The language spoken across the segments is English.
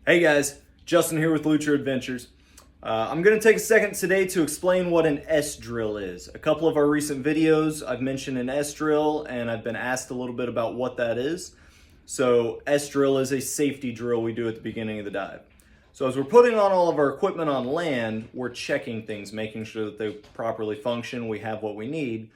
Hey guys, Justin here with Lucha Adventures. I'm going to take a second today to explain what an S-drill is. A couple of our recent videos, I've mentioned an S-drill and I've been asked a little bit about what that is. So S-drill is a safety drill we do at the beginning of the dive. So as we're putting on all of our equipment on land, we're checking things, making sure that they properly function, we have what we need.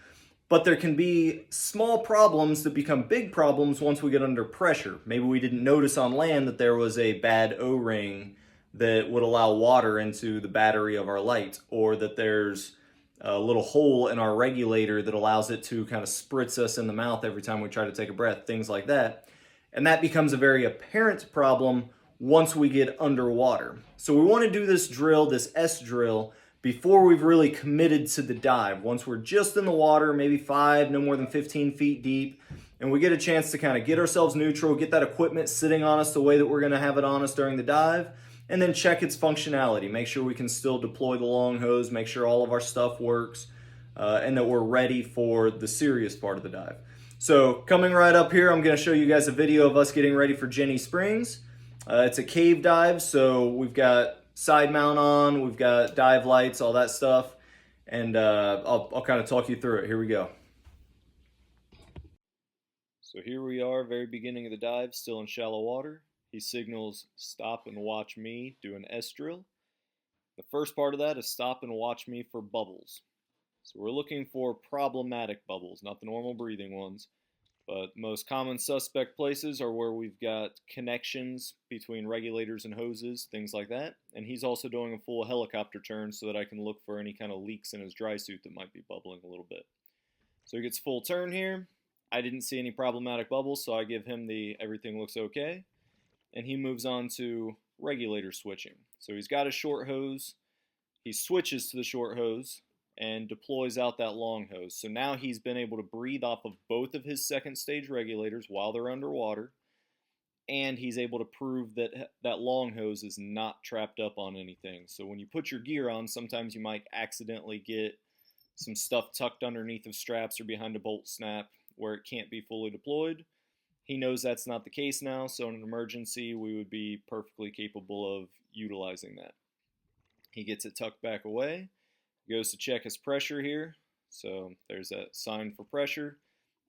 But there can be small problems that become big problems once we get under pressure. Maybe we didn't notice on land that there was a bad O-ring that would allow water into the battery of our light, or that there's a little hole in our regulator that allows it to kind of spritz us in the mouth every time we try to take a breath, things like that. And that becomes a very apparent problem once we get underwater. So we want to do this drill, this S drill, before we've really committed to the dive. Once we're just in the water, maybe 5, no more than 15 feet deep, and we get a chance to kind of get ourselves neutral, get that equipment sitting on us the way that we're going to have it on us during the dive, and then check its functionality. Make sure we can still deploy the long hose, make sure all of our stuff works, and that we're ready for the serious part of the dive. So coming right up here, I'm going to show you guys a video of us getting ready for Jenny Springs. It's a cave dive, so we've got side mount on, we've got dive lights, all that stuff, and I'll kind of talk you through it. Here we go. So here we are, very beginning of the dive, still in shallow water. He signals stop and watch me do an S drill. The first part of that is stop and watch me for bubbles. So we're looking for problematic bubbles, not the normal breathing ones. But most common suspect places are where we've got connections between regulators and hoses, things like that. And he's also doing a full helicopter turn so that I can look for any kind of leaks in his dry suit that might be bubbling a little bit. So he gets full turn here. I didn't see any problematic bubbles, so I give him the everything looks okay. And he moves on to regulator switching. So he's got a short hose. He switches to the short hose and deploys out that long hose. So now he's been able to breathe off of both of his second stage regulators while they're underwater, and he's able to prove that that long hose is not trapped up on anything. So when you put your gear on, sometimes you might accidentally get some stuff tucked underneath of straps or behind a bolt snap where it can't be fully deployed. He knows that's not the case now, so in an emergency, we would be perfectly capable of utilizing that. He gets it tucked back away. Goes to check his pressure here. So there's that sign for pressure.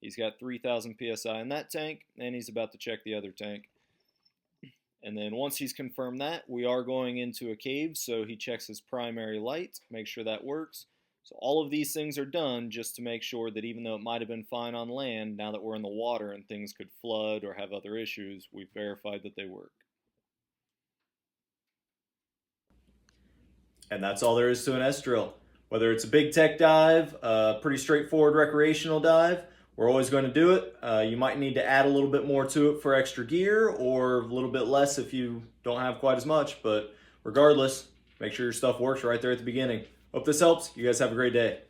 He's got 3,000 psi in that tank, and he's about to check the other tank. And then once he's confirmed that, we are going into a cave, so he checks his primary light, make sure that works. So all of these things are done just to make sure that even though it might have been fine on land, now that we're in the water and things could flood or have other issues, we've verified that they work. And that's all there is to an S drill. Whether it's a big tech dive, a pretty straightforward recreational dive, we're always going to do it. You might need to add a little bit more to it for extra gear, or a little bit less if you don't have quite as much, but regardless, make sure your stuff works right there at the beginning. Hope this helps. You guys have a great day.